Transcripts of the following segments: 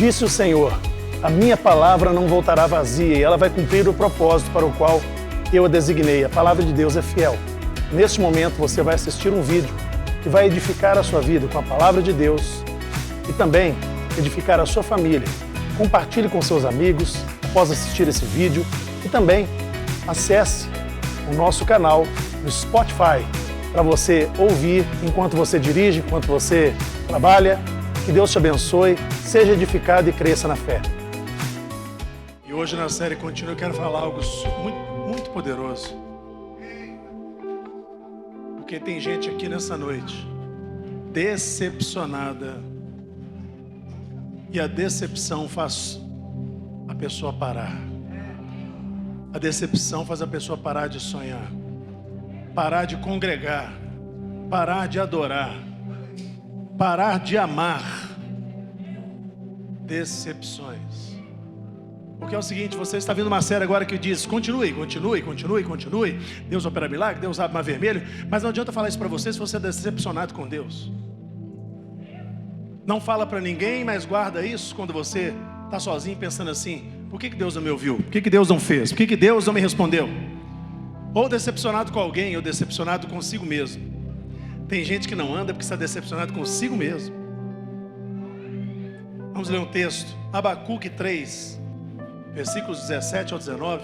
Disse o Senhor: a minha palavra não voltará vazia e ela vai cumprir o propósito para o qual eu a designei. A palavra de Deus é fiel. Neste momento você vai assistir um vídeo que vai edificar a sua vida com a palavra de Deus e também edificar a sua família. Compartilhe com seus amigos após assistir esse vídeo e também acesse o nosso canal no Spotify para você ouvir enquanto você dirige, enquanto você trabalha. Que Deus te abençoe, seja edificado e cresça na fé. E hoje na série Continua eu quero falar algo muito poderoso. Porque tem gente aqui nessa noite decepcionada. E a decepção faz a pessoa parar. A decepção faz a pessoa parar de sonhar, parar de congregar, parar de adorar, parar de amar. Decepções. Porque é o seguinte, você está vendo uma série agora que diz: continue, continue, continue, continue. Deus opera milagre, Deus abre mar vermelho. Mas não adianta falar isso para você se você é decepcionado com Deus. Não fala para ninguém, mas guarda isso quando você está sozinho pensando assim: por que Deus não me ouviu? Por que Deus não fez? Por que Deus não me respondeu? Ou decepcionado com alguém, ou decepcionado consigo mesmo. Tem gente que não anda porque está decepcionado consigo mesmo. Vamos ler um texto, Abacuque 3, versículos 17 ao 19.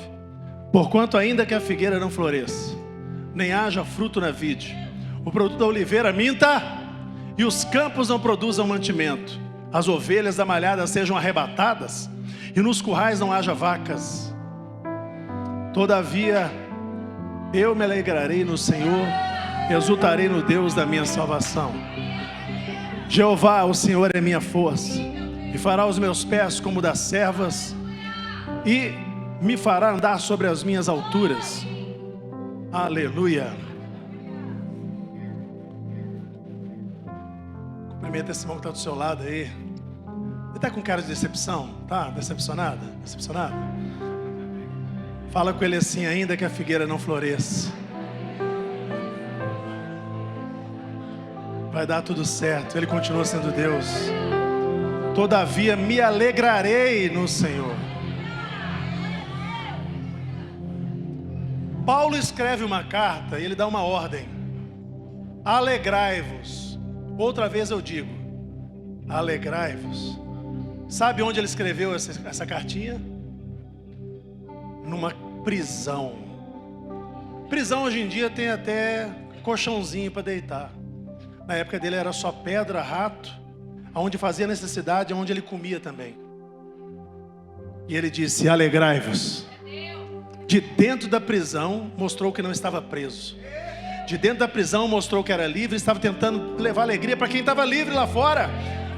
Porquanto ainda que a figueira não floresça, nem haja fruto na vide, o produto da oliveira minta, e os campos não produzam mantimento, as ovelhas da malhada sejam arrebatadas, e nos currais não haja vacas. Todavia, eu me alegrarei no Senhor, exultarei no Deus da minha salvação. Jeová, o Senhor é minha força, e fará os meus pés como das servas, e me fará andar sobre as minhas alturas. Aleluia. Cumprimenta esse irmão que está do seu lado aí. Ele está com cara de decepção? Tá? Decepcionada? Decepcionado? Fala com ele assim: ainda que a figueira não floresça, vai dar tudo certo. Ele continua sendo Deus. Todavia me alegrarei no Senhor. Paulo escreve uma carta e ele dá uma ordem: alegrai-vos. Outra vez eu digo, alegrai-vos. Sabe onde ele escreveu essa cartinha? Numa prisão. Prisão hoje em dia tem até colchãozinho para deitar. Na época dele era só pedra, rato, onde fazia necessidade, onde ele comia também. E ele disse: alegrai-vos. De dentro da prisão mostrou que não estava preso. De dentro da prisão mostrou que era livre. Estava tentando levar alegria para quem estava livre lá fora,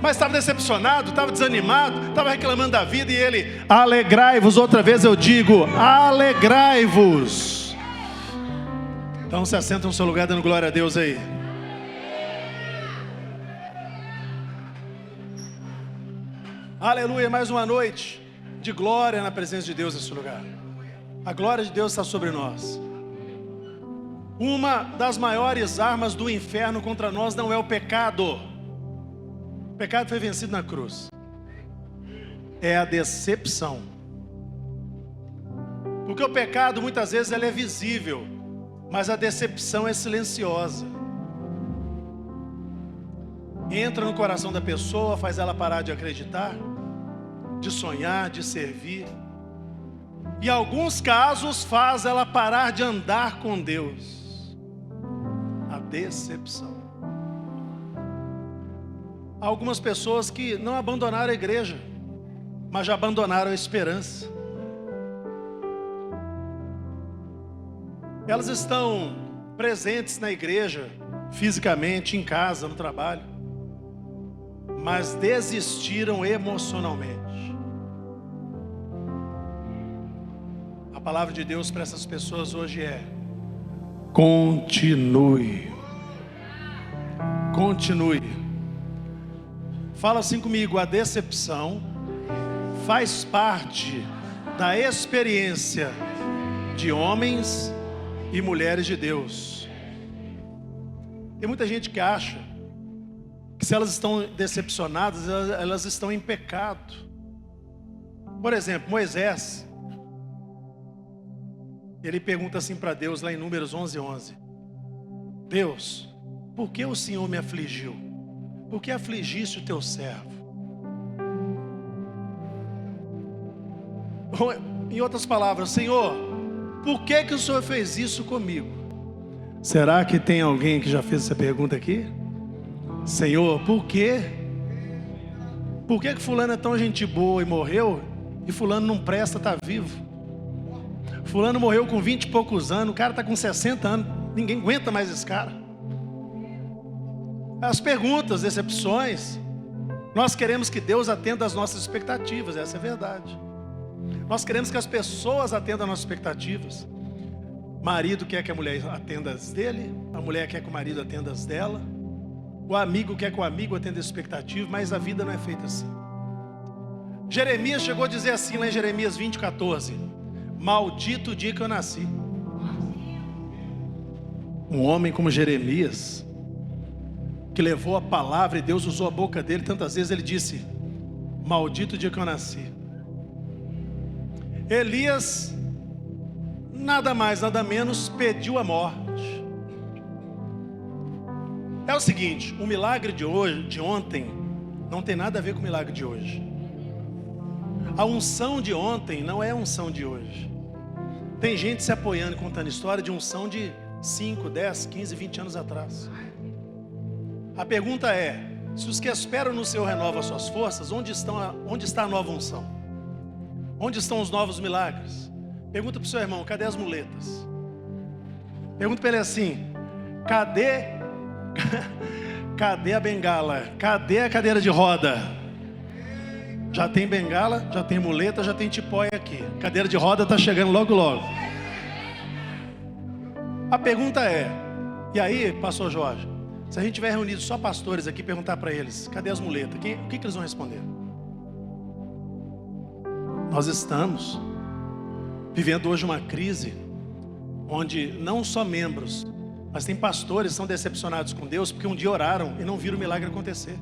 mas estava decepcionado, estava desanimado, estava reclamando da vida. E ele: alegrai-vos. Outra vez eu digo, alegrai-vos. Então se assenta no seu lugar dando glória a Deus aí. Aleluia, mais uma noite de glória na presença de Deus nesse lugar. A glória de Deus está sobre nós. Uma das maiores armas do inferno contra nós não é o pecado. O pecado foi vencido na cruz. É a decepção. Porque o pecado muitas vezes ele é visível, mas a decepção é silenciosa. Entra no coração da pessoa, faz ela parar de acreditar, de sonhar, de servir. E em alguns casos faz ela parar de andar com Deus. A decepção. Há algumas pessoas que não abandonaram a igreja, mas já abandonaram a esperança. Elas estão presentes na igreja, fisicamente, em casa, no trabalho, mas desistiram emocionalmente. A palavra de Deus para essas pessoas hoje é: continue. Continue. Fala assim comigo: a decepção faz parte da experiência de homens e mulheres de Deus. Tem muita gente que acha que se elas estão decepcionadas, elas estão em pecado. Por exemplo, Moisés, ele pergunta assim para Deus, lá em Números 11:11. Deus, por que o Senhor me afligiu? Por que afligiste o teu servo? Em outras palavras, Senhor, por que o Senhor fez isso comigo? Será que tem alguém que já fez essa pergunta aqui? Senhor, por quê? Por que fulano é tão gente boa e morreu, e fulano não presta, está vivo? Fulano morreu com 20 e poucos anos, o cara está com 60 anos, ninguém aguenta mais esse cara. As perguntas, decepções, nós queremos que Deus atenda às nossas expectativas, essa é a verdade. Nós queremos que as pessoas atendam às nossas expectativas. Marido quer que a mulher atenda as dele, a mulher quer que o marido atenda as dela, o amigo quer que o amigo atenda as expectativas, mas a vida não é feita assim. Jeremias chegou a dizer assim, lá em Jeremias 20:14: maldito o dia que eu nasci. Um homem como Jeremias, que levou a palavra e Deus usou a boca dele tantas vezes, ele disse: maldito o dia que eu nasci. Elias, nada mais, nada menos, pediu a morte. É o seguinte, o milagre de hoje, de ontem, não tem nada a ver com o milagre de hoje. A unção de ontem não é a unção de hoje. Tem gente se apoiando e contando história de unção de 5, 10, 15, 20 anos atrás. A pergunta é, se os que esperam no Senhor renovam as suas forças, onde está a nova unção? Onde estão os novos milagres? Pergunta para o seu irmão, cadê as muletas? Pergunta para ele assim, cadê a bengala? Cadê a cadeira de roda? Já tem bengala, já tem muleta, já tem tipóia aqui. Cadeira de roda está chegando logo logo. A pergunta é, e aí, pastor Jorge, se a gente tiver reunido só pastores aqui, perguntar para eles, cadê as muletas? O que eles vão responder? Nós estamos vivendo hoje uma crise, onde não só membros, mas tem pastores que são decepcionados com Deus, porque um dia oraram e não viram o milagre acontecer.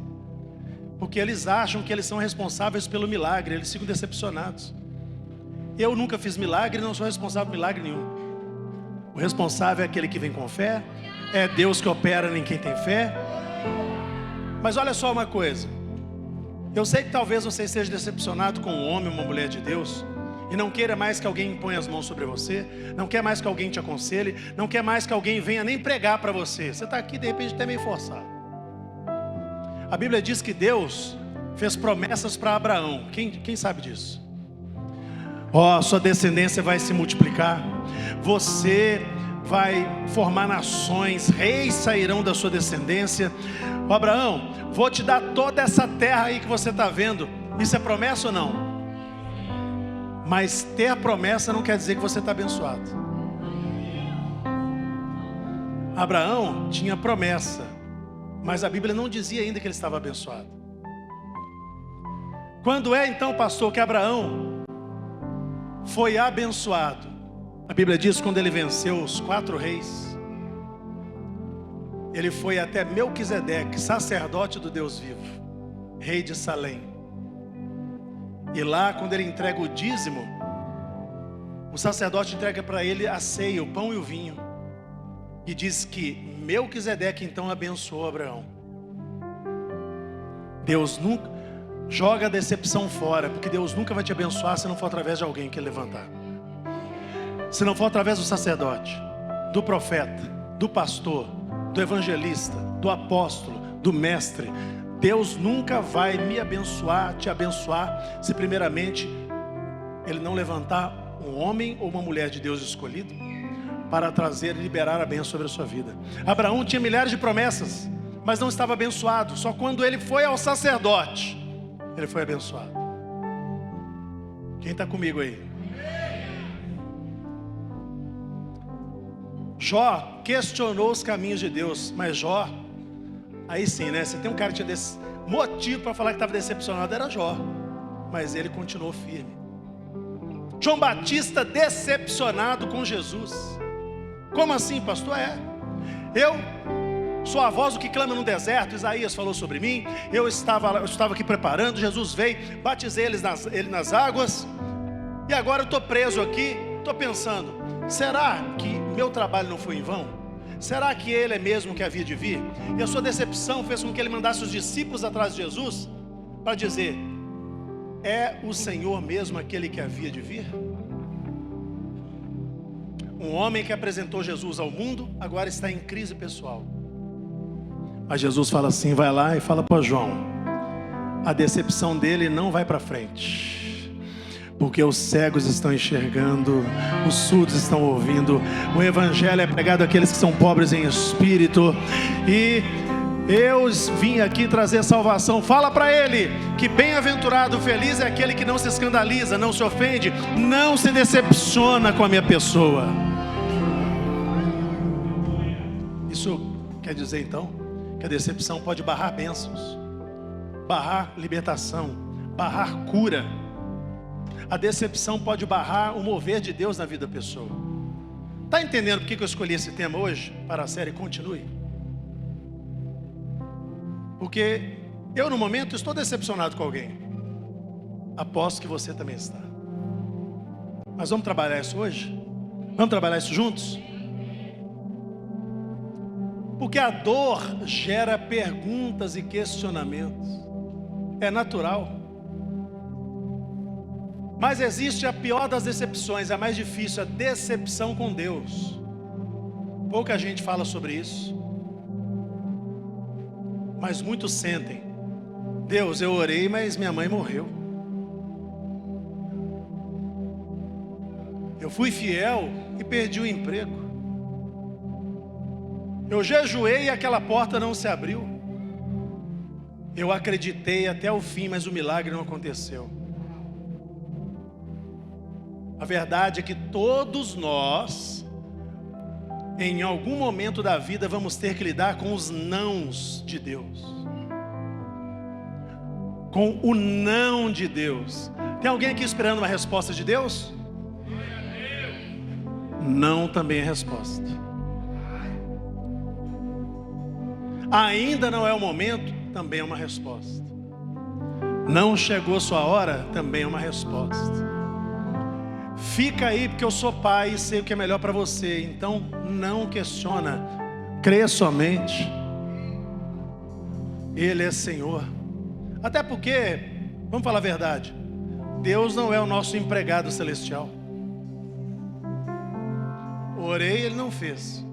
Porque eles acham que eles são responsáveis pelo milagre, eles ficam decepcionados. Eu nunca fiz milagre e não sou responsável por milagre nenhum. O responsável é aquele que vem com fé, é Deus que opera em quem tem fé. Mas olha só uma coisa, eu sei que talvez você esteja decepcionado com um homem ou uma mulher de Deus, e não queira mais que alguém imponha as mãos sobre você, não quer mais que alguém te aconselhe, não quer mais que alguém venha nem pregar para você. Você está aqui de repente até meio forçado. A Bíblia diz que Deus fez promessas para Abraão. Quem sabe disso? Sua descendência vai se multiplicar, você vai formar nações, reis sairão da sua descendência. Abraão, vou te dar toda essa terra aí que você está vendo. Isso é promessa ou não? Mas ter a promessa não quer dizer que você está abençoado. Abraão tinha promessa, mas a Bíblia não dizia ainda que ele estava abençoado. Quando é então, pastor, que Abraão foi abençoado? A Bíblia diz quando ele venceu os 4 reis, ele foi até Melquisedeque, sacerdote do Deus vivo, rei de Salém. E lá, quando ele entrega o dízimo, o sacerdote entrega para ele a ceia, o pão e o vinho. E diz que Melquisedeque então abençoou Abraão. Deus nunca joga a decepção fora, porque Deus nunca vai te abençoar se não for através de alguém que ele levantar. Se não for através do sacerdote, do profeta, do pastor, do evangelista, do apóstolo, do mestre. Deus nunca vai me abençoar, te abençoar, se primeiramente Ele não levantar um homem ou uma mulher de Deus escolhido para trazer e liberar a bênção sobre a sua vida. Abraão tinha milhares de promessas, mas não estava abençoado. Só quando ele foi ao sacerdote, ele foi abençoado. Quem está comigo aí? Jó questionou os caminhos de Deus, mas Jó, aí sim, né? Você tem um cara que tinha motivo para falar que estava decepcionado, era Jó, mas ele continuou firme. João Batista decepcionado com Jesus. Como assim, pastor? Eu Sou a voz do que clama no deserto. Isaías falou sobre mim. Eu estava aqui preparando. Jesus veio, batizei ele nas águas. E agora eu estou preso aqui. Estou pensando, será que meu trabalho não foi em vão? Será que ele é mesmo que havia de vir? E a sua decepção fez com que ele mandasse os discípulos atrás de Jesus para dizer: é o Senhor mesmo aquele que havia de vir? Um homem que apresentou Jesus ao mundo agora está em crise pessoal. Mas Jesus fala assim: vai lá e fala para João, a decepção dele não vai para frente, porque os cegos estão enxergando, os surdos estão ouvindo, o evangelho é pregado àqueles que são pobres em espírito, e eu vim aqui trazer salvação. Fala para ele que bem-aventurado, feliz é aquele que não se escandaliza, não se ofende, não se decepciona com a minha pessoa. Isso quer dizer então que a decepção pode barrar bênçãos, barrar libertação, barrar cura. A decepção pode barrar o mover de Deus na vida da pessoa. Está entendendo por que eu escolhi esse tema hoje para a série Continue? Porque eu no momento estou decepcionado com alguém. Aposto que você também está. Mas vamos trabalhar isso hoje? Vamos trabalhar isso juntos? Porque a dor gera perguntas e questionamentos. É natural. Mas existe a pior das decepções, a mais difícil, a decepção com Deus. Pouca gente fala sobre isso, mas muitos sentem: Deus, eu orei, mas minha mãe morreu. Eu fui fiel e perdi o emprego. Eu jejuei e aquela porta não se abriu. Eu acreditei até o fim, mas o milagre não aconteceu. A verdade é que todos nós, em algum momento da vida, vamos ter que lidar com os nãos de Deus. Com o não de Deus. Tem alguém aqui esperando uma resposta de Deus? Não também é resposta. Ainda não é o momento, também é uma resposta. Não chegou sua hora, também é uma resposta. Fica aí porque eu sou pai e sei o que é melhor para você. Então não questiona, crê somente. Ele é Senhor. Até porque, vamos falar a verdade, Deus não é o nosso empregado celestial. Orei, Ele não fez.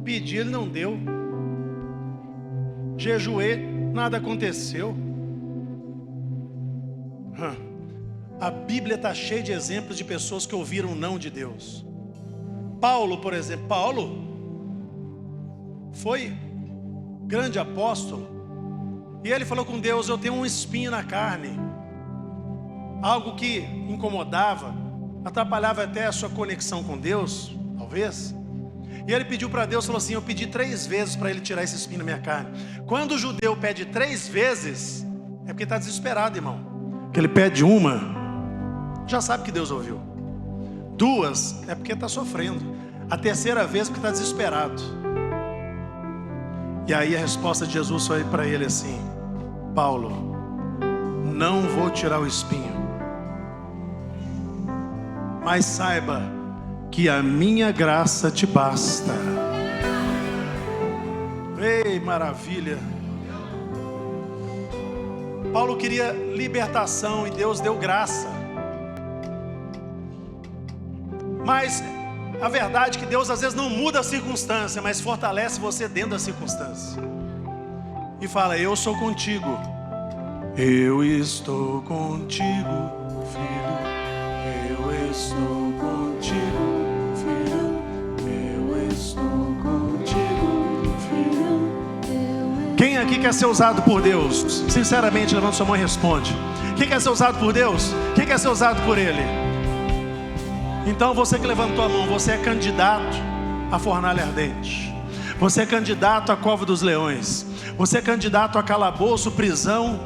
Pedi, Ele não deu. Jejuei, nada aconteceu. A Bíblia está cheia de exemplos de pessoas que ouviram o não de Deus. Paulo, por exemplo, Paulo foi grande apóstolo, e ele falou com Deus: eu tenho um espinho na carne, algo que incomodava, atrapalhava até a sua conexão com Deus, talvez. E ele pediu para Deus, falou assim: eu pedi 3 vezes para ele tirar esse espinho da minha carne. Quando o judeu pede 3 vezes, é porque está desesperado, irmão. Que ele pede uma, já sabe que Deus ouviu. 2, é porque está sofrendo. A 3ª vez, porque está desesperado. E aí a resposta de Jesus foi para ele assim: Paulo, não vou tirar o espinho, mas saiba que a minha graça te basta. Ei, maravilha. Paulo queria libertação e Deus deu graça. Mas a verdade é que Deus às vezes não muda a circunstância, mas fortalece você dentro da circunstância. E fala: eu sou contigo. Eu estou contigo, filho. Eu estou contigo. Quem aqui quer ser usado por Deus? Sinceramente, levanta sua mão e responde. Quem quer ser usado por Deus? Quem quer ser usado por Ele? Então você que levantou a mão, você é candidato à fornalha ardente. Você é candidato à cova dos leões. Você é candidato a calabouço, prisão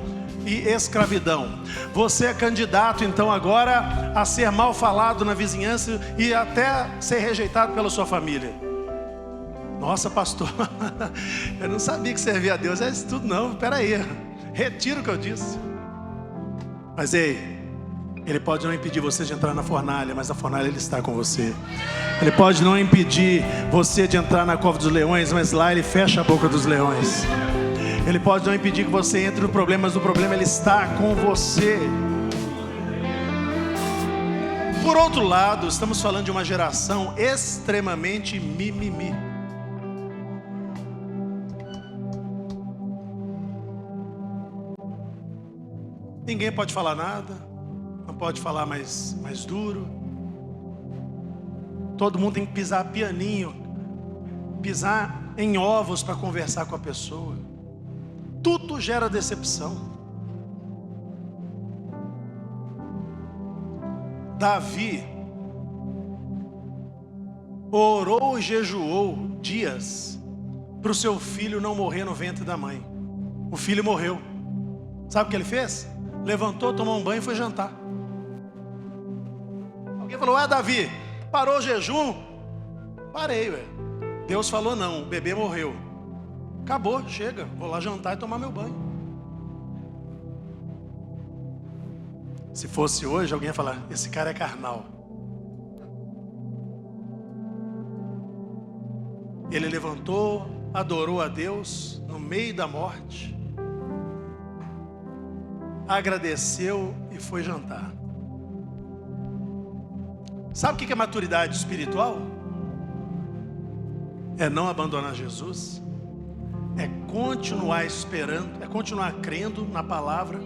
e escravidão. Você é candidato então agora a ser mal falado na vizinhança e até ser rejeitado pela sua família. Nossa, pastor, eu não sabia que servir a Deus é isso tudo não. Espera aí, retiro o que eu disse. Mas ei, Ele pode não impedir você de entrar na fornalha, mas a fornalha Ele está com você. Ele pode não impedir você de entrar na cova dos leões, mas lá Ele fecha a boca dos leões. Ele pode não impedir que você entre no problema, mas no problema Ele está com você. Por outro lado, estamos falando de uma geração extremamente mimimi. Ninguém pode falar nada, não pode falar mais duro. Todo mundo tem que pisar pianinho, pisar em ovos para conversar com a pessoa. Tudo gera decepção. Davi orou e jejuou dias para o seu filho não morrer no ventre da mãe. O filho morreu. Sabe o que ele fez? Levantou, tomou um banho e foi jantar. Alguém falou: Davi, parou o jejum? Parei, ué. Deus falou não, o bebê morreu. Acabou, chega, vou lá jantar e tomar meu banho. Se fosse hoje, alguém ia falar: esse cara é carnal. Ele levantou, adorou a Deus no meio da morte, agradeceu e foi jantar. Sabe o que é maturidade espiritual? É não abandonar Jesus, é continuar esperando, é continuar crendo na palavra,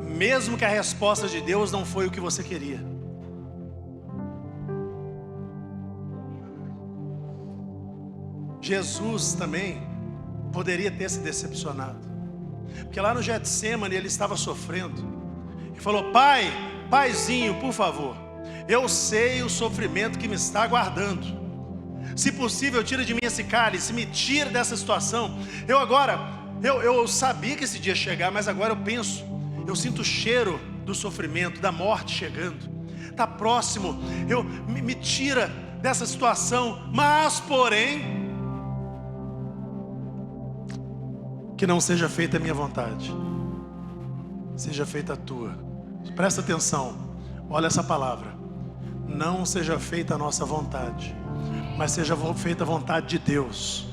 mesmo que a resposta de Deus não foi o que você queria. Jesus também poderia ter se decepcionado, porque lá no Getsemane ele estava sofrendo e falou: Paizinho, por favor, eu sei o sofrimento que me está aguardando. Se possível, tira de mim esse cálice, me tira dessa situação. Eu sabia que esse dia ia chegar, mas agora eu sinto o cheiro do sofrimento, da morte chegando. Está próximo, me tira dessa situação, mas porém, que não seja feita a minha vontade, seja feita a tua. Presta atenção, olha essa palavra: não seja feita a nossa vontade, mas seja feita a vontade de Deus,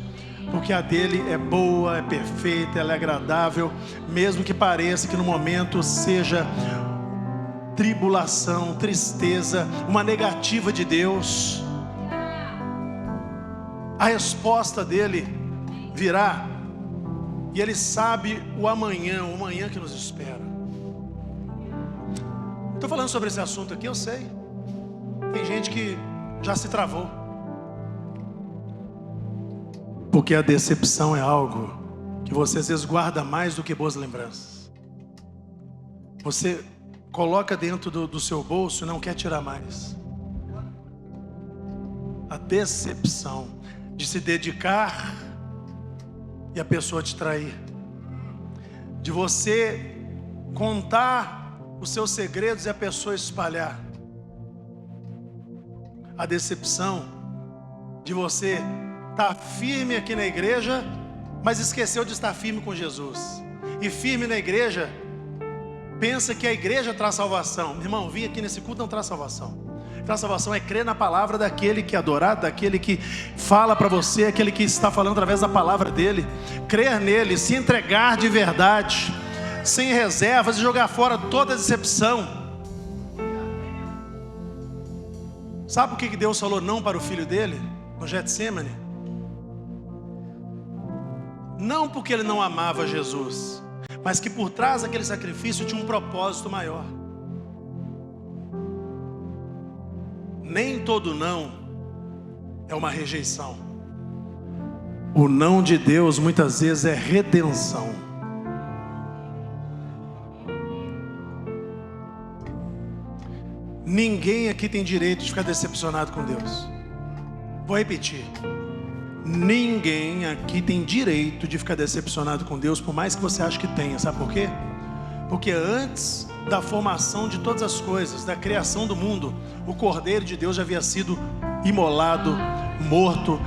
porque a dele é boa, é perfeita, ela é agradável, mesmo que pareça que no momento seja tribulação, tristeza, uma negativa de Deus, a resposta dele virá, e ele sabe o amanhã que nos espera. Estou falando sobre esse assunto aqui, eu sei. Tem gente que já se travou, porque a decepção é algo que você às vezes guarda mais do que boas lembranças. Você coloca dentro do seu bolso e não quer tirar mais. A decepção de se dedicar e a pessoa te trair, de você contar os seus segredos e a pessoa espalhar. A decepção de você estar firme aqui na igreja, mas esqueceu de estar firme com Jesus. E firme na igreja, pensa que a igreja traz salvação. Meu irmão, vir aqui nesse culto não traz salvação. Traz salvação é crer na palavra daquele que é adorado, daquele que fala para você, aquele que está falando através da palavra dele. Crer nele, se entregar de verdade, sem reservas, e jogar fora toda decepção. Sabe por que Deus falou não para o filho dele no Getsemane? Não porque ele não amava Jesus, mas que por trás daquele sacrifício tinha um propósito maior. Nem todo não é uma rejeição. O não de Deus muitas vezes é redenção. Ninguém aqui tem direito de ficar decepcionado com Deus. Vou repetir: ninguém aqui tem direito de ficar decepcionado com Deus, por mais que você ache que tenha. Sabe por quê? Porque antes da formação de todas as coisas, da criação do mundo, o Cordeiro de Deus já havia sido imolado, morto,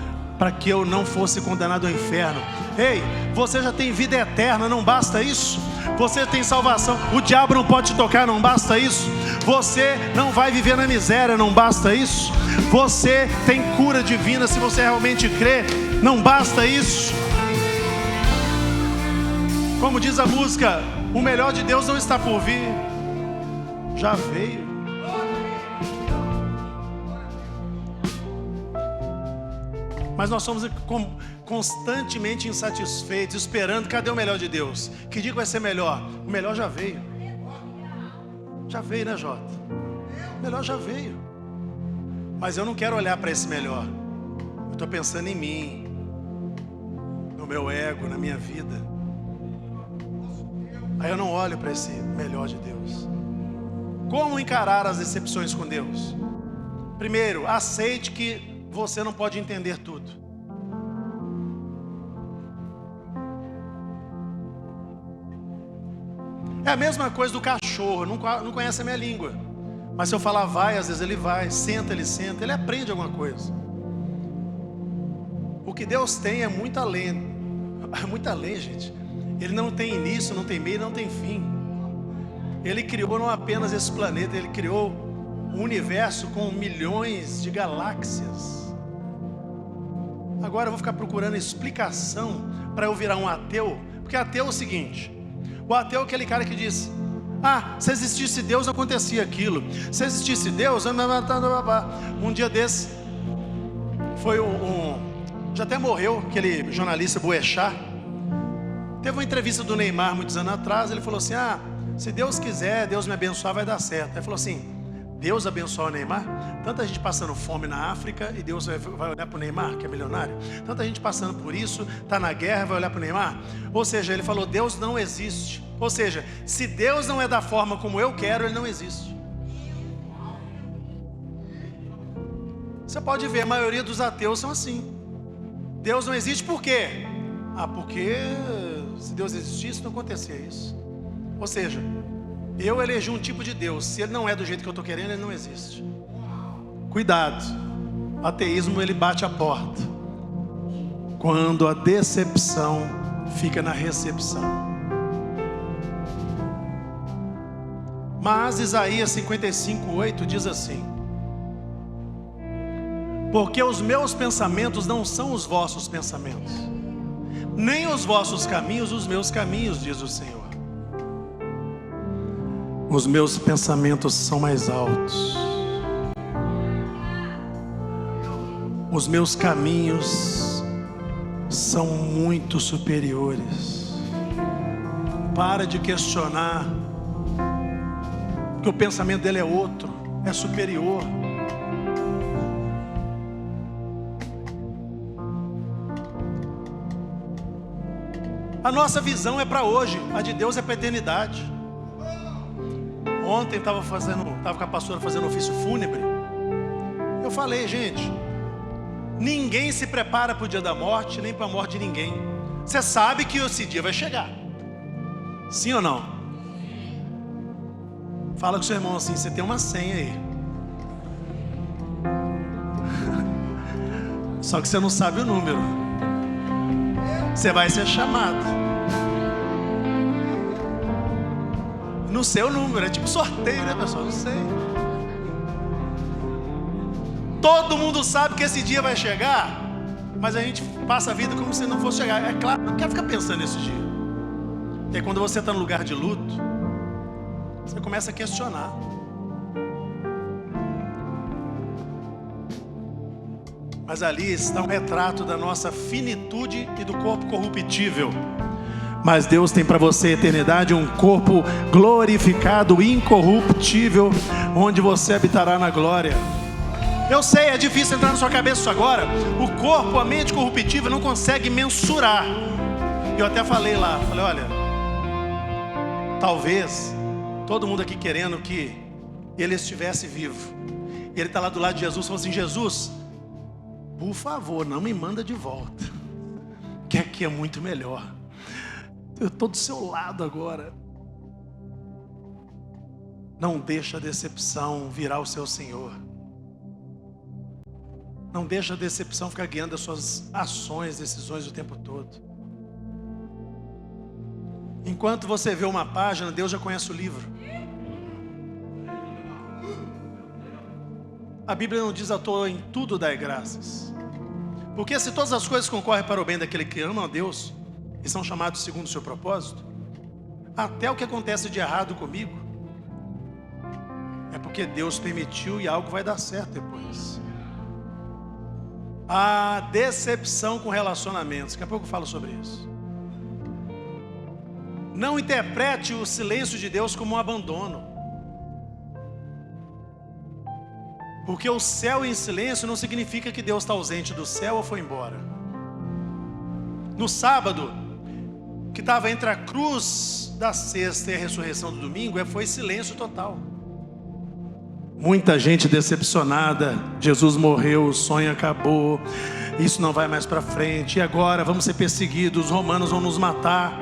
para que eu não fosse condenado ao inferno. Ei, você já tem vida eterna, não basta isso? Você tem salvação, o diabo não pode te tocar, não basta isso? Você não vai viver na miséria, não basta isso? Você tem cura divina se você realmente crê, não basta isso? Como diz a música, o melhor de Deus não está por vir, já veio. Mas nós somos constantemente insatisfeitos, esperando, cadê o melhor de Deus? Que dia vai ser melhor? O melhor já veio. Já veio, né, Jota? O melhor já veio. Mas eu não quero olhar para esse melhor. Eu estou pensando em mim, no meu ego, na minha vida. Aí eu não olho para esse melhor de Deus. Como encarar as decepções com Deus? Primeiro, aceite que você não pode entender tudo. É a mesma coisa do cachorro, não conhece a minha língua. Mas se eu falar vai, às vezes ele vai, senta, ele aprende alguma coisa. O que Deus tem é muito além, gente. Ele não tem início, não tem meio, não tem fim. Ele criou não apenas esse planeta, ele criou um universo com milhões de galáxias. Agora eu vou ficar procurando explicação para eu virar um ateu, porque ateu é o seguinte: o ateu é aquele cara que diz, se existisse Deus acontecia aquilo, se existisse Deus, um dia desse, foi já até morreu aquele jornalista Boechat, teve uma entrevista do Neymar muitos anos atrás, ele falou assim, se Deus quiser, Deus me abençoar, vai dar certo. Ele falou assim, Deus abençoa o Neymar? Tanta gente passando fome na África e Deus vai olhar para o Neymar, que é milionário? Tanta gente passando por isso, está na guerra, vai olhar para o Neymar? Ou seja, ele falou, Deus não existe. Ou seja, se Deus não é da forma como eu quero, Ele não existe. Você pode ver, a maioria dos ateus são assim. Deus não existe por quê? Porque se Deus existisse, não acontecia isso. Ou seja, eu elegi um tipo de Deus. Se ele não é do jeito que eu estou querendo, ele não existe. Cuidado. O ateísmo, ele bate a porta quando a decepção fica na recepção. Mas Isaías 55:8 diz assim: porque os meus pensamentos não são os vossos pensamentos, nem os vossos caminhos os meus caminhos, diz o Senhor. Os meus pensamentos são mais altos, os meus caminhos são muito superiores. Para de questionar, porque o pensamento dele é outro, é superior. A nossa visão é para hoje, a de Deus é para a eternidade. Ontem estava com a pastora fazendo ofício fúnebre. Eu falei, gente, ninguém se prepara para o dia da morte, nem para a morte de ninguém. Você sabe que esse dia vai chegar. Sim ou não? Fala com o seu irmão assim, você tem uma senha aí. Só que você não sabe o número. Você vai ser chamado no seu número. É tipo sorteio, né, pessoal? Não sei. Todo mundo sabe que esse dia vai chegar, mas a gente passa a vida como se não fosse chegar. É claro, não quero ficar pensando nesse dia. Porque quando você está no lugar de luto, você começa a questionar. Mas ali está um retrato da nossa finitude e do corpo corruptível. Mas Deus tem para você a eternidade, um corpo glorificado, incorruptível, onde você habitará na glória. Eu sei, é difícil entrar na sua cabeça isso agora. O corpo, a mente corruptível não consegue mensurar. Eu até falei lá, olha, talvez todo mundo aqui querendo que ele estivesse vivo. E ele está lá do lado de Jesus, falou assim, Jesus, por favor, não me manda de volta, que aqui é muito melhor. Eu estou do seu lado agora. Não deixa a decepção virar o seu Senhor. Não deixa a decepção ficar guiando as suas ações, decisões o tempo todo. Enquanto você vê uma página, Deus já conhece o livro. A Bíblia não diz à toa: em tudo dai graças. Porque se todas as coisas concorrem para o bem daquele que ama a Deus e são chamados segundo o seu propósito, até o que acontece de errado comigo é porque Deus permitiu e algo vai dar certo depois. A decepção com relacionamentos, daqui a pouco eu falo sobre isso. Não interprete o silêncio de Deus como um abandono. Porque o céu em silêncio não significa que Deus está ausente do céu ou foi embora. No sábado, que estava entre a cruz da sexta e a ressurreição do domingo, foi silêncio total. Muita gente decepcionada. Jesus morreu, o sonho acabou, isso não vai mais para frente, e agora vamos ser perseguidos, os romanos vão nos matar.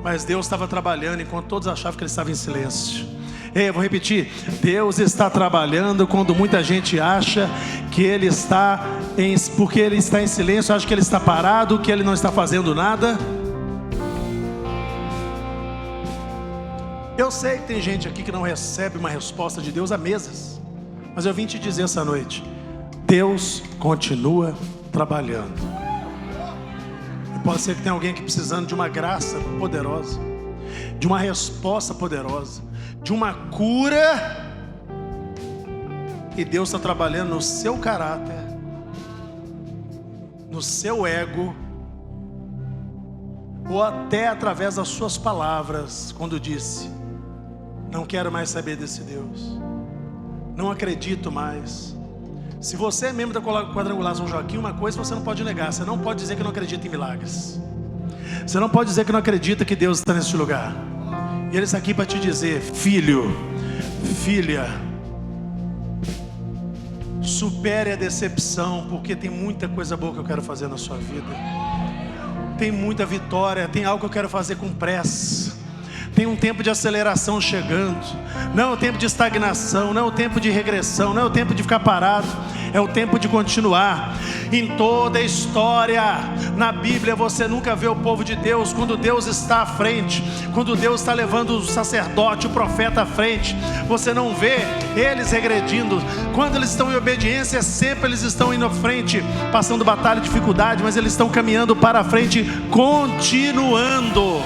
Mas Deus estava trabalhando enquanto todos achavam que Ele estava em silêncio. Eu vou repetir: Deus está trabalhando quando muita gente acha que Ele está porque Ele está em silêncio, acha que Ele está parado, que Ele não está fazendo nada. Eu sei que tem gente aqui que não recebe uma resposta de Deus há meses, mas eu vim te dizer essa noite: Deus continua trabalhando. E pode ser que tenha alguém aqui precisando de uma graça poderosa, de uma resposta poderosa, de uma cura. E Deus está trabalhando no seu caráter, no seu ego, ou até através das suas palavras, quando disse: não quero mais saber desse Deus, não acredito mais. Se você é membro da Quadrangular São Joaquim, uma coisa você não pode negar: você não pode dizer que não acredita em milagres. Você não pode dizer que não acredita que Deus está nesse lugar. E Ele está aqui para te dizer: filho, filha, supere a decepção, porque tem muita coisa boa que eu quero fazer na sua vida. Tem muita vitória, tem algo que eu quero fazer com pressa. Tem um tempo de aceleração chegando. Não é o tempo de estagnação, não é o tempo de regressão, não é o tempo de ficar parado, é o tempo de continuar. Em toda a história, na Bíblia, você nunca vê o povo de Deus, quando Deus está à frente, quando Deus está levando o sacerdote, o profeta à frente, você não vê eles regredindo. Quando eles estão em obediência, sempre eles estão indo à frente, passando batalha e dificuldade, mas eles estão caminhando para a frente, continuando.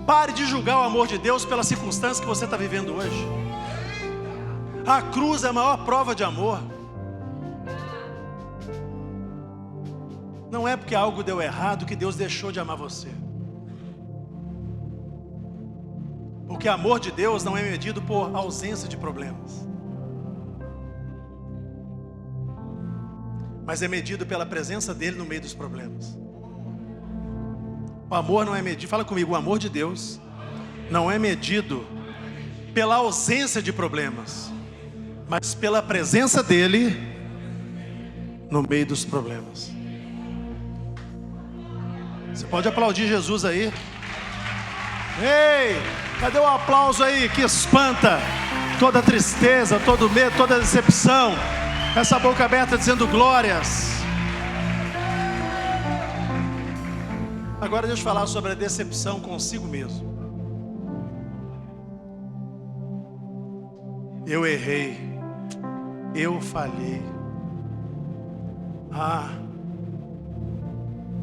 Pare de julgar o amor de Deus pelas circunstâncias que você está vivendo hoje. A cruz é a maior prova de amor. Não é porque algo deu errado que Deus deixou de amar você. Porque o amor de Deus não é medido por ausência de problemas, mas é medido pela presença dEle no meio dos problemas. O amor não é medido, fala comigo, o amor de Deus não é medido pela ausência de problemas, mas pela presença dEle no meio dos problemas. Você pode aplaudir Jesus aí? Ei, cadê o aplauso aí que espanta toda tristeza, todo medo, toda decepção? Essa boca aberta dizendo glórias. Agora deixa eu falar sobre a decepção consigo mesmo. Eu errei, eu falhei.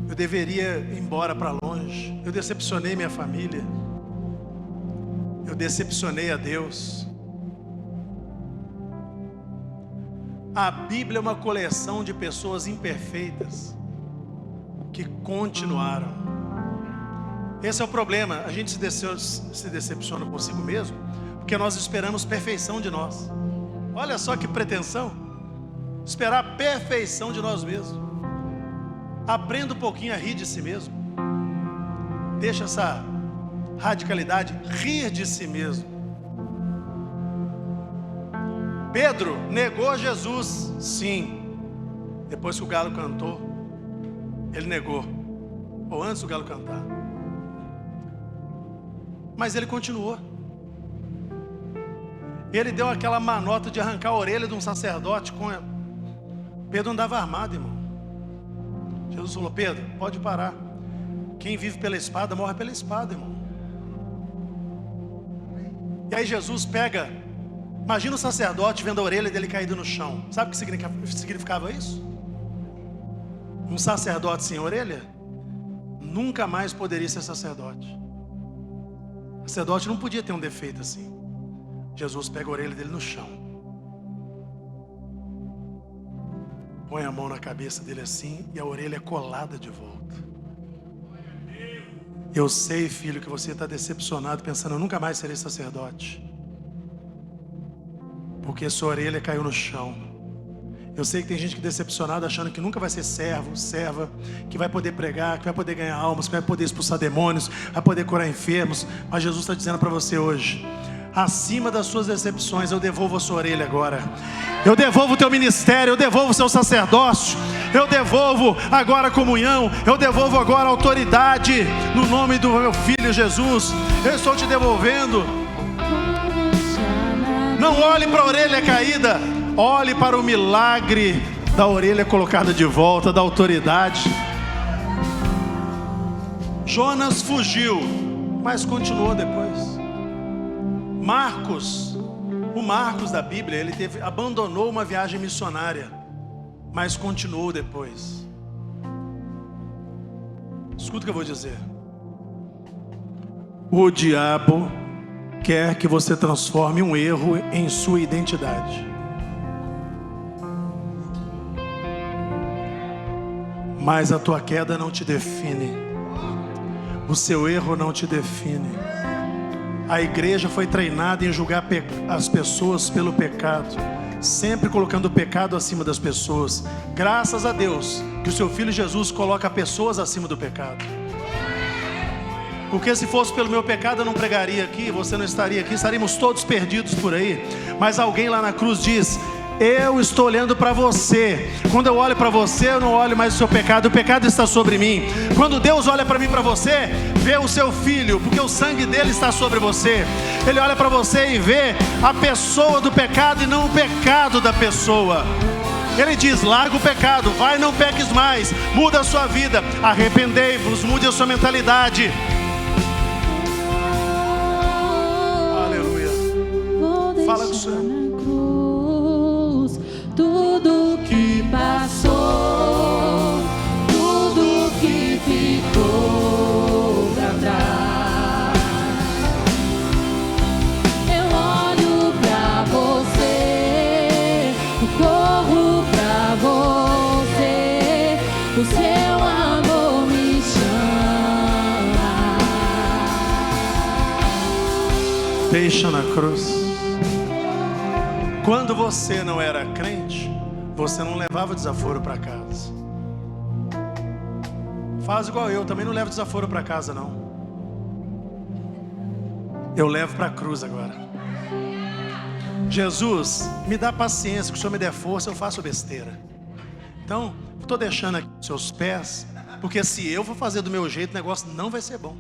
Eu deveria ir embora para longe. Eu decepcionei minha família. Eu decepcionei a Deus. A Bíblia é uma coleção de pessoas imperfeitas que continuaram. Esse é o problema. A gente se decepciona consigo mesmo porque nós esperamos perfeição de nós. Olha só que pretensão, esperar a perfeição de nós mesmos. Aprenda um pouquinho a rir de si mesmo. Deixa essa radicalidade, rir de si mesmo. Pedro negou Jesus, sim. Depois que o galo cantou, ele negou, ou antes do galo cantar. Mas ele continuou. Ele deu aquela manota de arrancar a orelha de um sacerdote com ela. Pedro andava armado, irmão. Jesus falou: Pedro, pode parar. Quem vive pela espada, morre pela espada, irmão. E aí Jesus pega, imagina o sacerdote vendo a orelha dele caída no chão. Sabe o que significava isso? Um sacerdote sem orelha nunca mais poderia ser sacerdote. O sacerdote não podia ter um defeito assim. Jesus pega a orelha dele no chão, põe a mão na cabeça dele assim, e a orelha é colada de volta. Eu sei, filho, que você está decepcionado, pensando: eu nunca mais serei sacerdote, porque sua orelha caiu no chão. Eu sei que tem gente que é decepcionada, achando que nunca vai ser servo, serva, que vai poder pregar, que vai poder ganhar almas, que vai poder expulsar demônios, vai poder curar enfermos. Mas Jesus está dizendo para você hoje: acima das suas decepções, eu devolvo a sua orelha agora. Eu devolvo o teu ministério, eu devolvo o seu sacerdócio, eu devolvo agora a comunhão, eu devolvo agora a autoridade, no nome do meu filho Jesus. Eu estou te devolvendo. Não olhe para a orelha caída, olhe para o milagre da orelha colocada de volta, da autoridade. Jonas fugiu, mas continuou depois. O Marcos da Bíblia, ele abandonou uma viagem missionária, mas continuou depois. Escuta o que eu vou dizer. O diabo quer que você transforme um erro em sua identidade. Mas a tua queda não te define. O seu erro não te define. A igreja foi treinada em julgar as pessoas pelo pecado, sempre colocando o pecado acima das pessoas. Graças a Deus que o seu filho Jesus coloca pessoas acima do pecado. Porque se fosse pelo meu pecado eu não pregaria aqui, você não estaria aqui, estaríamos todos perdidos por aí. Mas alguém lá na cruz diz: eu estou olhando para você. Quando eu olho para você, eu não olho mais o seu pecado, o pecado está sobre mim. Quando Deus olha para mim, para você, vê o seu filho, porque o sangue dele está sobre você. Ele olha para você e vê a pessoa do pecado e não o pecado da pessoa. Ele diz: larga o pecado, vai, não peques mais, muda a sua vida, arrependei-vos, mude a sua mentalidade. Aleluia. Fala com o Senhor. Tudo que passou, tudo que ficou pra trás, eu olho pra você, eu corro pra você, o seu amor me chama. Deixa na cruz. Quando você não era crente, você não levava desaforo para casa. Faz igual eu, também não levo desaforo para casa não. Eu levo para a cruz agora. Jesus, me dá paciência, que o Senhor me der força, eu faço besteira. Então, estou deixando aqui os seus pés, porque se eu for fazer do meu jeito, o negócio não vai ser bom.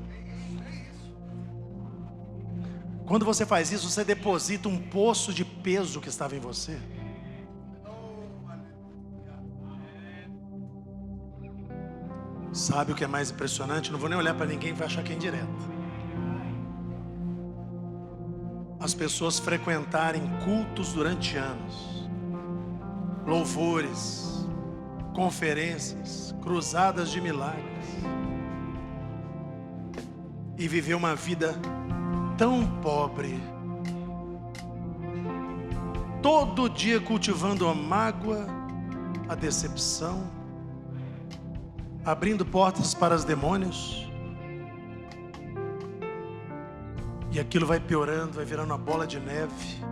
Quando você faz isso, você deposita um poço de peso que estava em você. Sabe o que é mais impressionante? Não vou nem olhar para ninguém, vai achar que é indireta. As pessoas frequentarem cultos durante anos, louvores, conferências, cruzadas de milagres, e viver uma vida tão pobre, todo dia cultivando a mágoa, a decepção, abrindo portas para os demônios, e aquilo vai piorando, vai virando uma bola de neve.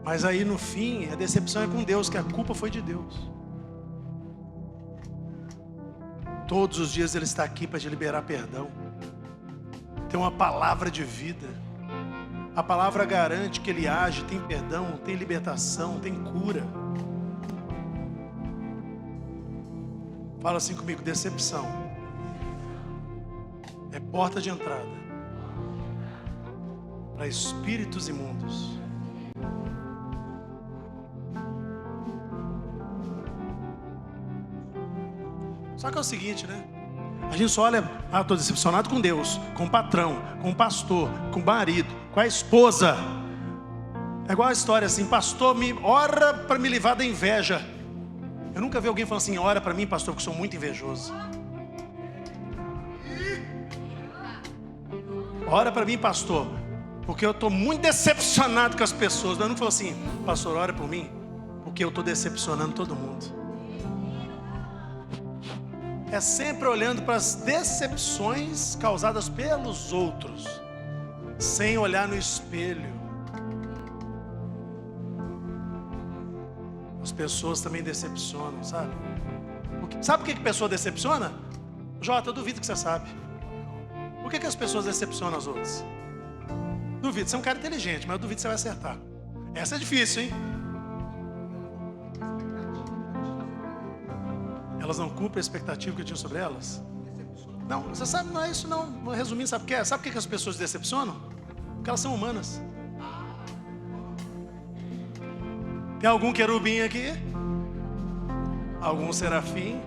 Mas aí no fim, a decepção é com Deus, que a culpa foi de Deus. Todos os dias Ele está aqui para te liberar perdão. Tem uma palavra de vida. A palavra garante que Ele age, tem perdão, tem libertação, tem cura. Fala assim comigo: decepção é porta de entrada para espíritos imundos. Só que é o seguinte, né? A gente só olha, estou decepcionado com Deus, com o patrão, com o pastor, com o marido, com a esposa. É igual a história assim, pastor, ora para me livrar da inveja. Eu nunca vi alguém falando assim, ora para mim, pastor, porque eu sou muito invejoso. Ora para mim, pastor, porque eu estou muito decepcionado com as pessoas. Eu não falo assim, pastor, ora por mim, porque eu estou decepcionando todo mundo. É sempre olhando para as decepções causadas pelos outros, sem olhar no espelho. As pessoas também decepcionam, sabe? Sabe por que a pessoa decepciona? Jota, eu duvido que você sabe. Por que as pessoas decepcionam as outras? Duvido, você é um cara inteligente, mas eu duvido que você vai acertar. Essa é difícil, hein? Elas não cumprem a expectativa que eu tinha sobre elas? Não, você sabe, não é isso não. Resumindo, sabe o que é? Sabe por que as pessoas decepcionam? Porque elas são humanas. Tem algum querubim aqui? Algum serafim?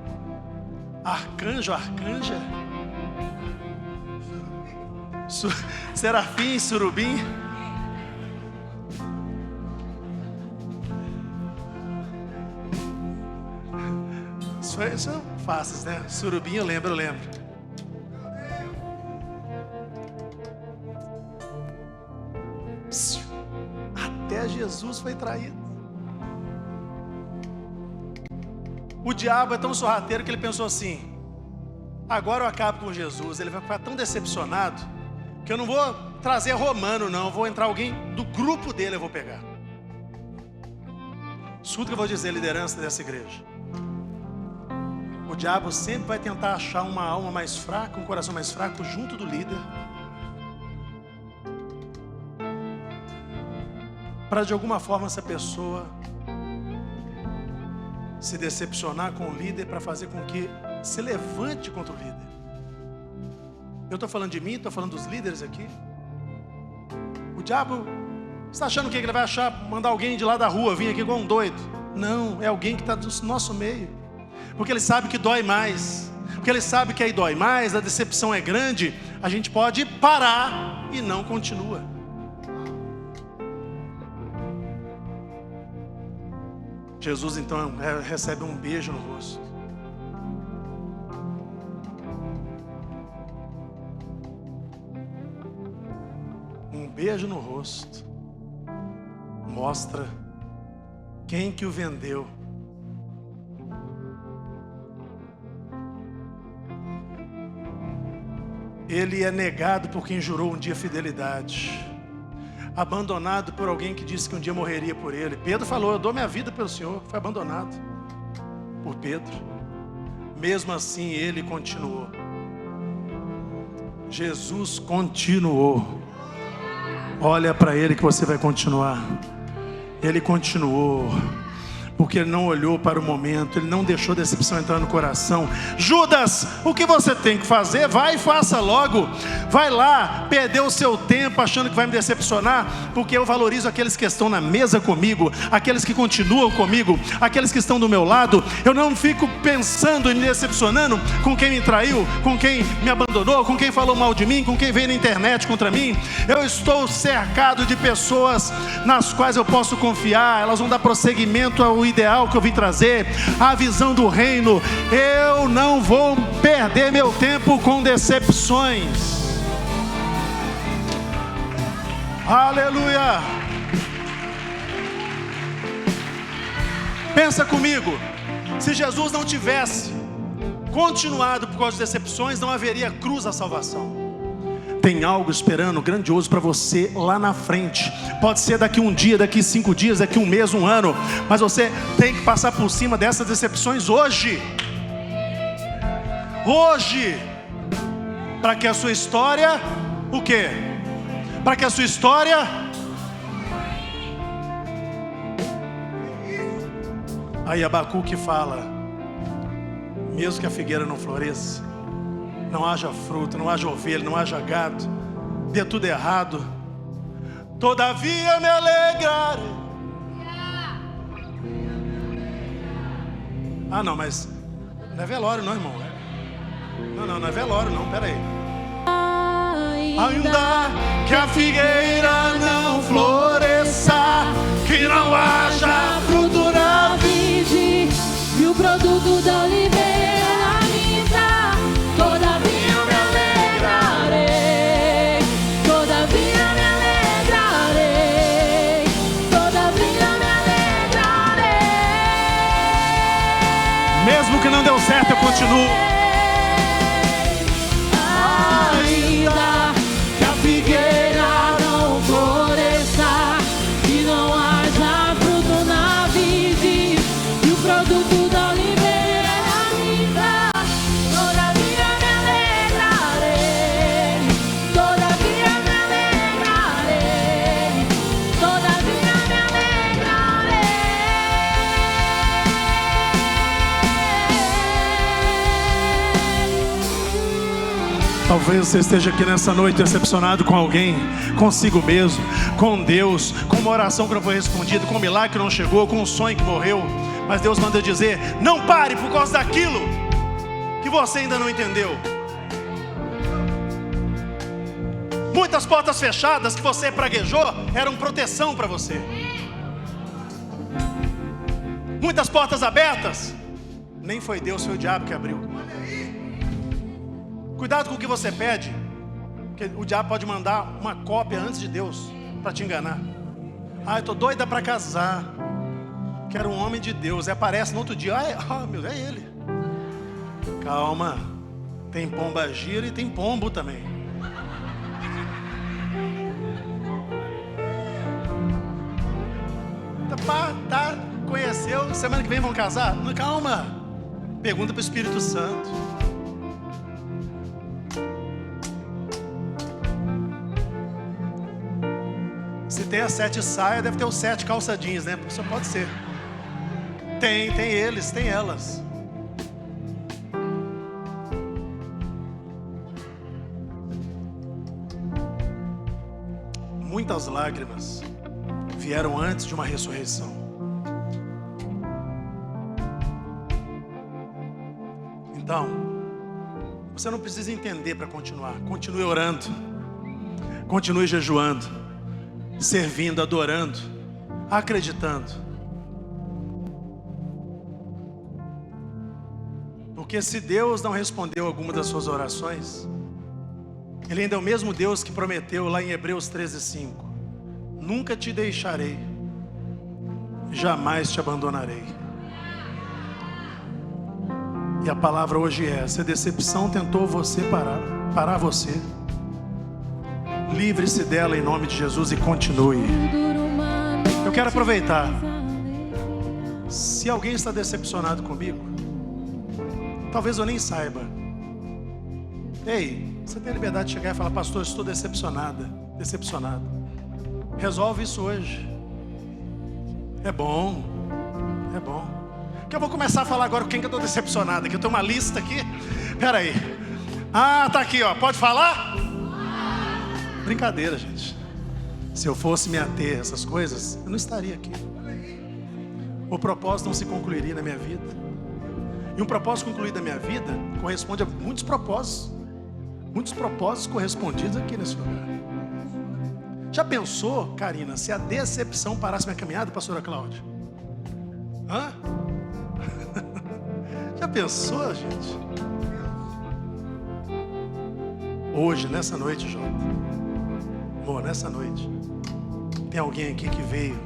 Arcanjo, arcanja? Serafim, surubim? Isso são fáceis, né? Surubim eu lembro. Até Jesus foi traído. O diabo é tão sorrateiro que ele pensou assim, agora eu acabo com Jesus. Ele vai ficar tão decepcionado que eu não vou trazer romano não, eu vou entrar alguém do grupo dele, eu vou pegar. Escuta o que eu vou dizer, liderança dessa igreja. O diabo sempre vai tentar achar uma alma mais fraca, um coração mais fraco junto do líder, para de alguma forma essa pessoa se decepcionar com o líder, para fazer com que se levante contra o líder. Eu estou falando de mim, estou falando dos líderes aqui. O diabo, você está achando o que ele vai achar? Mandar alguém de lá da rua vir aqui igual um doido? Não, é alguém que está do nosso meio, porque ele sabe que dói mais, porque ele sabe que aí dói mais, a decepção é grande. A gente pode parar e não continua. Jesus então recebe um beijo no rosto. Um beijo no rosto mostra quem que o vendeu. Ele é negado por quem jurou um dia fidelidade, abandonado por alguém que disse que um dia morreria por ele. Pedro falou, eu dou minha vida pelo Senhor. Foi abandonado por Pedro. Mesmo assim ele continuou. Jesus continuou. Olha para ele que você vai continuar. Ele continuou, porque ele não olhou para o momento, ele não deixou a decepção entrar no coração. Judas, o que você tem que fazer? Vai e faça logo. Vai lá, perder o seu tempo achando que vai me decepcionar, porque eu valorizo aqueles que estão na mesa comigo, aqueles que continuam comigo, aqueles que estão do meu lado. Eu não fico pensando e me decepcionando com quem me traiu, com quem me abandonou, com quem falou mal de mim, com quem veio na internet contra mim. Eu estou cercado de pessoas nas quais eu posso confiar. Elas vão dar prosseguimento ao ideal que eu vim trazer, a visão do reino. Eu não vou perder meu tempo com decepções. Aleluia. Pensa comigo, se Jesus não tivesse continuado por causa de decepções, não haveria cruz à salvação. Tem algo esperando grandioso para você lá na frente. Pode ser daqui um dia, daqui 5 dias, daqui um mês, um ano, mas você tem que passar por cima dessas decepções hoje. Hoje, para que a sua história, o quê? Para que a sua história aí Abacuque fala, mesmo que a figueira não floresça, não haja fruto, não haja ovelha, não haja gado, dê tudo errado, todavia me alegrarei. Ah, não, mas não é velório não, irmão. Não é velório não, pera aí. Ainda que a figueira não floresça, que não haja fruto na vide, e o produto da oliveira minta, todavia me alegrarei, todavia me alegrarei, todavia me alegrarei. Mesmo que não deu certo, eu continuo. Ainda que a figueira não floresça, que não haja fruto na vide, e o produto da oliveira minta, todavia me alegrarei, todavia me alegrarei, todavia me alegrarei. Talvez você esteja aqui nessa noite decepcionado com alguém, consigo mesmo, com Deus, com uma oração que não foi respondida, com um milagre que não chegou, com um sonho que morreu. Mas Deus manda dizer: não pare por causa daquilo que você ainda não entendeu. Muitas portas fechadas que você praguejou eram proteção para você. Muitas portas abertas, nem foi Deus, foi o diabo que abriu. Cuidado com o que você pede, porque o diabo pode mandar uma cópia antes de Deus para te enganar. Ah, eu estou doida para casar, quero um homem de Deus. Aí aparece no outro dia: meu Deus, é ele. Calma, tem pomba gira e tem pombo também. Conheceu, semana que vem vão casar? Calma, pergunta para o Espírito Santo. Se tem as 7 saias, deve ter os 7 calça jeans, né? Só pode ser. Tem eles, tem elas. Muitas lágrimas vieram antes de uma ressurreição. Então, você não precisa entender para continuar. Continue orando, continue jejuando, servindo, adorando, acreditando. Porque se Deus não respondeu alguma das suas orações, Ele ainda é o mesmo Deus que prometeu lá em Hebreus 13:5: nunca te deixarei, jamais te abandonarei. E a palavra hoje é: se a decepção tentou você parar você, livre-se dela em nome de Jesus e continue. Eu quero aproveitar. Se alguém está decepcionado comigo, talvez eu nem saiba. Ei, você tem a liberdade de chegar e falar: pastor, eu estou decepcionado. Resolve isso hoje. É bom. Que eu vou começar a falar agora com quem que eu estou decepcionado. Que eu tenho uma lista aqui. Pera aí. Ah, tá aqui, ó. Pode falar? Brincadeira, gente. Se eu fosse me ater a essas coisas, eu não estaria aqui. O propósito não se concluiria na minha vida. E um propósito concluído na minha vida corresponde a muitos propósitos. Muitos propósitos correspondidos aqui nesse lugar. Já pensou, Karina, se a decepção parasse minha caminhada, pastora Cláudia? Hã? Já pensou, gente? Hoje, nessa noite, Jota, amor, nessa noite, tem alguém aqui que veio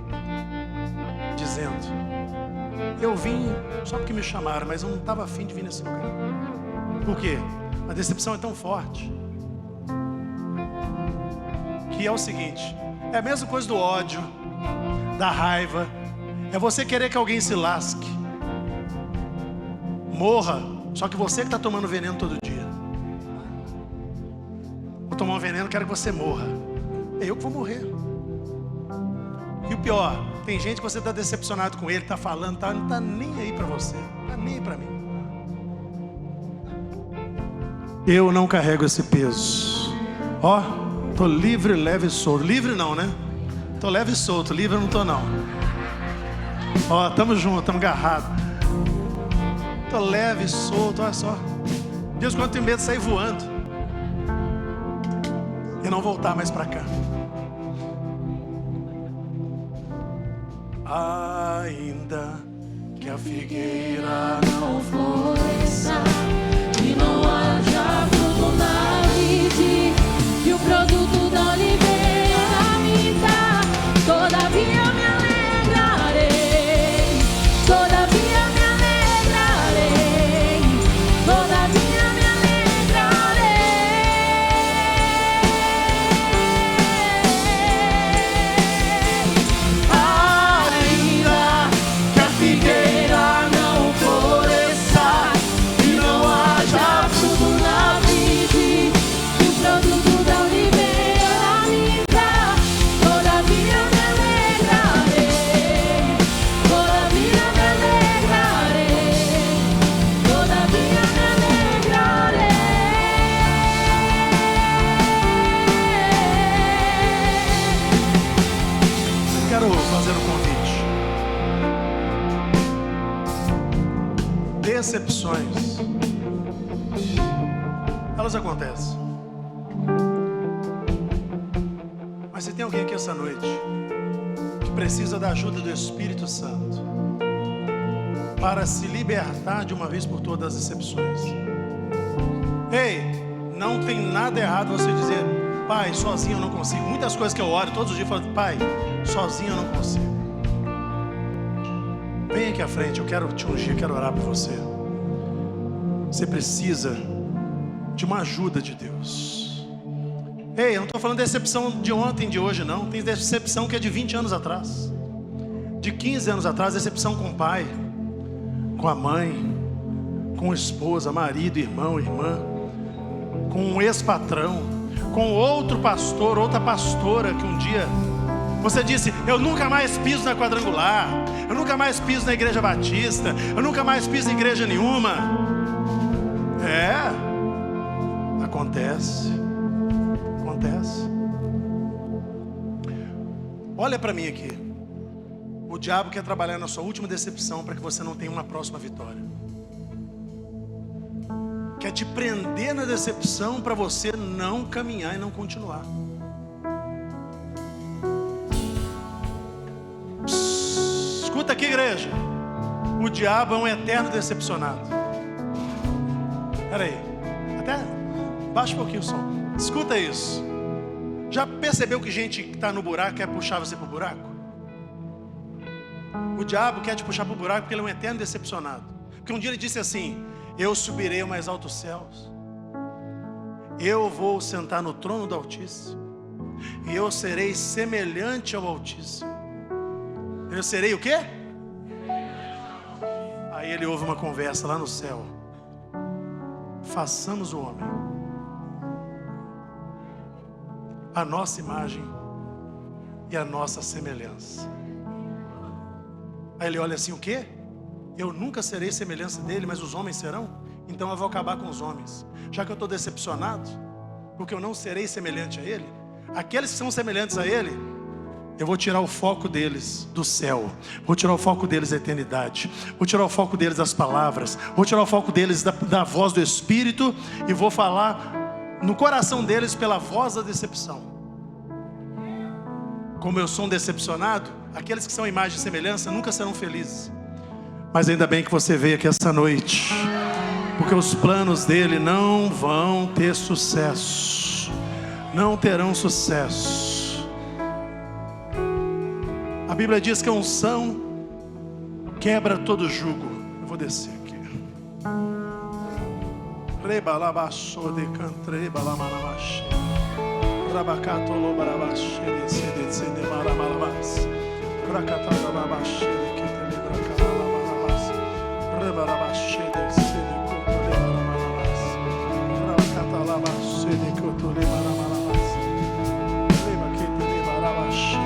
dizendo: eu vim só porque me chamaram, mas eu não estava afim de vir nesse lugar. Por quê? A decepção é tão forte que é o seguinte: é a mesma coisa do ódio, da raiva. É você querer que alguém se lasque, morra, só que você que está tomando veneno todo dia. Vou tomar um veneno, quero que você morra. É eu que vou morrer. E o pior, tem gente que você está decepcionado com ele, está falando, não está nem aí para você, não está nem aí para mim. Eu não carrego esse peso. Ó, tô livre, leve e solto. Livre não, né? Tô leve e solto, livre eu não tô não. Ó, tamo junto, tamo agarrado. Tô leve e solto, olha só. Deus, quando eu tenho medo de sair voando e não voltar mais pra cá. Ainda que a figueira não floresça e não haja fruto na vide, e o produto da oliveira minta, todavia me alegrarei, todavia me alegrarei, todavia me decepções, elas acontecem. Mas se tem alguém aqui essa noite que precisa da ajuda do Espírito Santo para se libertar de uma vez por todas das decepções, ei, não tem nada errado você dizer: pai, sozinho eu não consigo. Muitas coisas que eu oro todos os dias, eu falo: pai, sozinho eu não consigo. Vem aqui à frente, eu quero te ungir, quero orar por você. Você precisa de uma ajuda de Deus. Ei, eu não estou falando de decepção de ontem, de hoje, não. Tem decepção que é de 20 anos atrás, de 15 anos atrás. Decepção com o pai, com a mãe, com a esposa, marido, irmão, irmã, com um ex-patrão, com outro pastor, outra pastora que um dia você disse: eu nunca mais piso na Quadrangular, eu nunca mais piso na Igreja Batista, eu nunca mais piso em igreja nenhuma. Acontece. Olha para mim aqui. O diabo quer trabalhar na sua última decepção para que você não tenha uma próxima vitória. Quer te prender na decepção para você não caminhar e não continuar. Escuta aqui, igreja. O diabo é um eterno decepcionado. Espera aí, até baixa um pouquinho o som. Escuta isso. Já percebeu que gente que está no buraco quer puxar você para o buraco? O diabo quer te puxar para o buraco porque ele é um eterno decepcionado. Porque um dia ele disse assim: eu subirei ao mais altos céus, eu vou sentar no trono do Altíssimo, e eu serei semelhante ao Altíssimo. Eu serei o quê? Aí ele ouve uma conversa lá no céu: façamos o homem a nossa imagem e a nossa semelhança. Aí ele olha assim: o quê? Eu nunca serei semelhança dele, mas os homens serão? Então eu vou acabar com os homens. Já que eu estou decepcionado, porque eu não serei semelhante a ele, aqueles que são semelhantes a ele, eu vou tirar o foco deles do céu, vou tirar o foco deles da eternidade, vou tirar o foco deles das palavras, vou tirar o foco deles da voz do Espírito, e vou falar no coração deles pela voz da decepção. Como eu sou um decepcionado, aqueles que são imagem e semelhança nunca serão felizes. Mas ainda bem que você veio aqui essa noite, porque os planos dele não vão ter sucesso, não terão sucesso. A Bíblia diz que a unção quebra todo jugo. Eu vou descer aqui. Rebalabaço de cantrebalamanamache. Rabacatolo barabache de maramalabas. Racatalabache de quitelebrakalabalabas. Rebalabache de sedecotolebaramalabas. Rabacatalabache de cotolebaramalabas. Rebaquetelebarabache.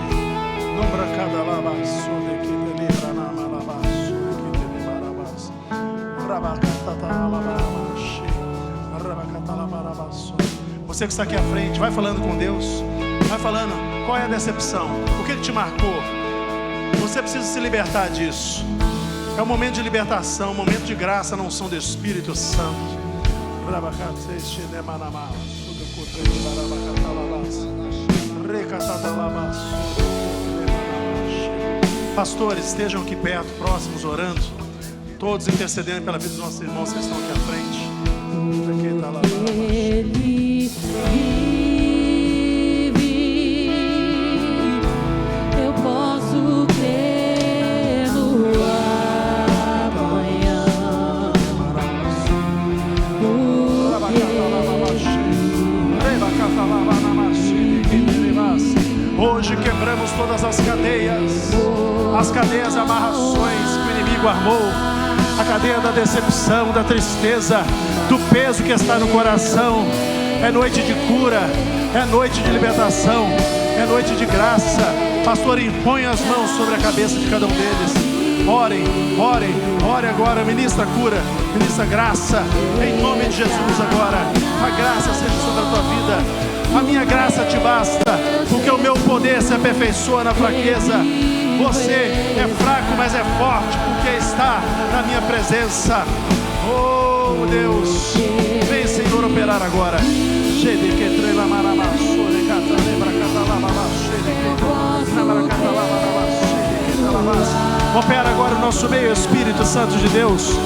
Nombracadalabaço de quitelebranamalabaço de quitelebarabas. Rabacatalabache. Rabacatalabaço. Você que está aqui à frente, vai falando com Deus. Vai falando, qual é a decepção? O que te marcou? Você precisa se libertar disso. É um momento de libertação, um momento de graça, não unção do Espírito Santo. Pastores, estejam aqui perto, próximos, orando. Todos intercedendo pela vida dos nossos irmãos que estão aqui à frente. Ele vive, eu posso crer no amanhã. Hoje quebramos todas as cadeias, amarrações que o inimigo armou. A cadeia da decepção, da tristeza, do peso que está no coração. É noite de cura, é noite de libertação, é noite de graça. Pastor, impõe as mãos sobre a cabeça de cada um deles. Orem, orem, ore agora. Ministra cura, ministra graça, em nome de Jesus agora. A graça seja sobre a tua vida. A minha graça te basta, porque o meu poder se aperfeiçoa na fraqueza. Você é fraco, mas é forte, porque está na minha presença. Oh Deus, vem Senhor operar agora. Opera agora o nosso meio, Espírito Santo de Deus.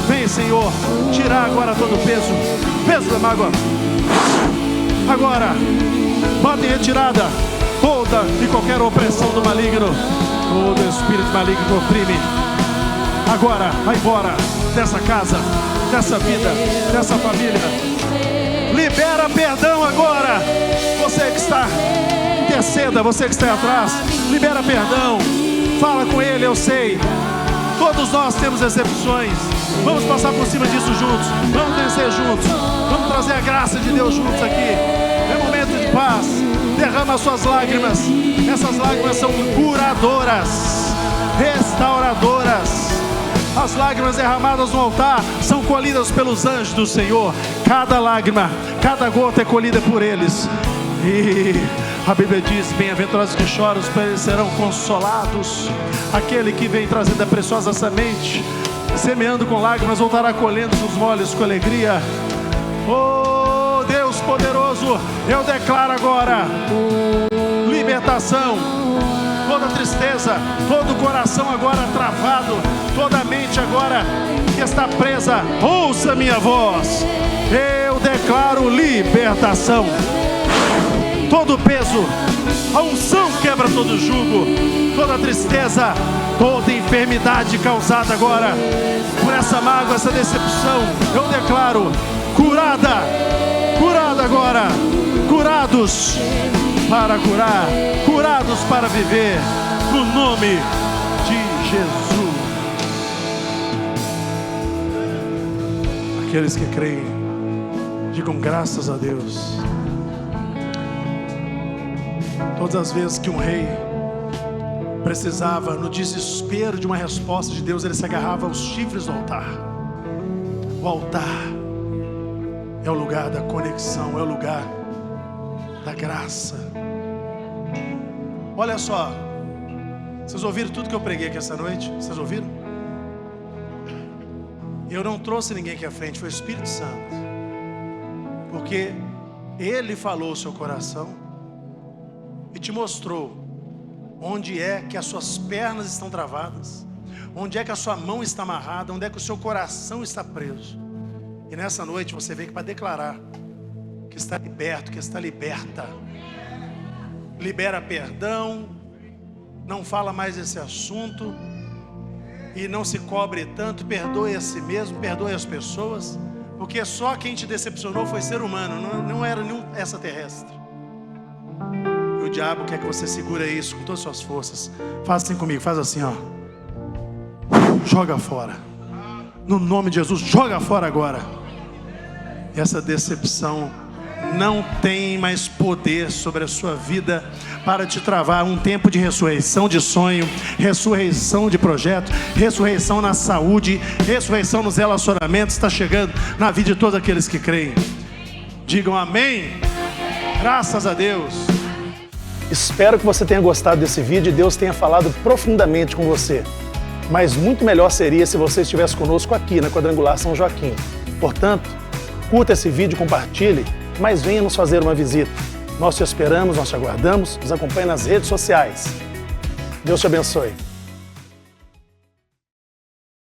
Vem Senhor, tirar agora todo o peso da mágoa. Agora, bota em retirada toda e qualquer opressão do maligno. Todo espírito maligno que oprime. Agora, vai embora dessa casa, dessa vida, dessa família. Libera perdão agora. Você que está, interceda, você que está aí atrás. Libera perdão. Fala com ele, eu sei. Todos nós temos excepções. Vamos passar por cima disso juntos. Vamos vencer juntos. Vamos trazer a graça de Deus juntos aqui. É momento de paz. Derrama as suas lágrimas. Essas lágrimas são curadoras, restauradoras. As lágrimas derramadas no altar são colhidas pelos anjos do Senhor. Cada lágrima, cada gota é colhida por eles. E a Bíblia diz: bem-aventurados que choram, pois eles serão consolados. Aquele que vem trazendo a preciosa semente, semeando com lágrimas, voltará colhendo os moles com alegria. Oh Deus poderoso, eu declaro agora libertação. Toda tristeza, todo coração agora travado, toda mente agora que está presa, ouça minha voz. Eu declaro libertação. Todo peso, a unção quebra todo jugo, toda tristeza, toda enfermidade causada agora por essa mágoa, essa decepção, eu declaro curada, curada agora, curados para curar, curados para viver, no nome de Jesus. Aqueles que creem, digam graças a Deus. Todas as vezes que um rei precisava, no desespero de uma resposta de Deus, ele se agarrava aos chifres do altar. O altar é o lugar da conexão, é o lugar da graça. Olha só, vocês ouviram tudo que eu preguei aqui essa noite? Vocês ouviram? Eu não trouxe ninguém aqui à frente, foi o Espírito Santo, porque Ele falou o seu coração e te mostrou onde é que as suas pernas estão travadas, onde é que a sua mão está amarrada, onde é que o seu coração está preso. E nessa noite você veio aqui para declarar que está liberto, que está liberta. Libera perdão, não fala mais desse assunto e não se cobre tanto. Perdoe a si mesmo, perdoe as pessoas, porque só quem te decepcionou foi ser humano, não era nenhum extraterrestre. O diabo quer que você segure isso com todas as suas forças. Faz assim comigo, faz assim, ó. Joga fora. No nome de Jesus, joga fora agora. Essa decepção não tem mais poder sobre a sua vida para te travar. Um tempo de ressurreição de sonho, ressurreição de projeto, ressurreição na saúde, ressurreição nos relacionamentos está chegando na vida de todos aqueles que creem. Digam amém. Graças a Deus. Espero que você tenha gostado desse vídeo e Deus tenha falado profundamente com você. Mas muito melhor seria se você estivesse conosco aqui na Quadrangular São Joaquim. Portanto, curta esse vídeo, compartilhe, mas venha nos fazer uma visita. Nós te esperamos, nós te aguardamos, nos acompanhe nas redes sociais. Deus te abençoe.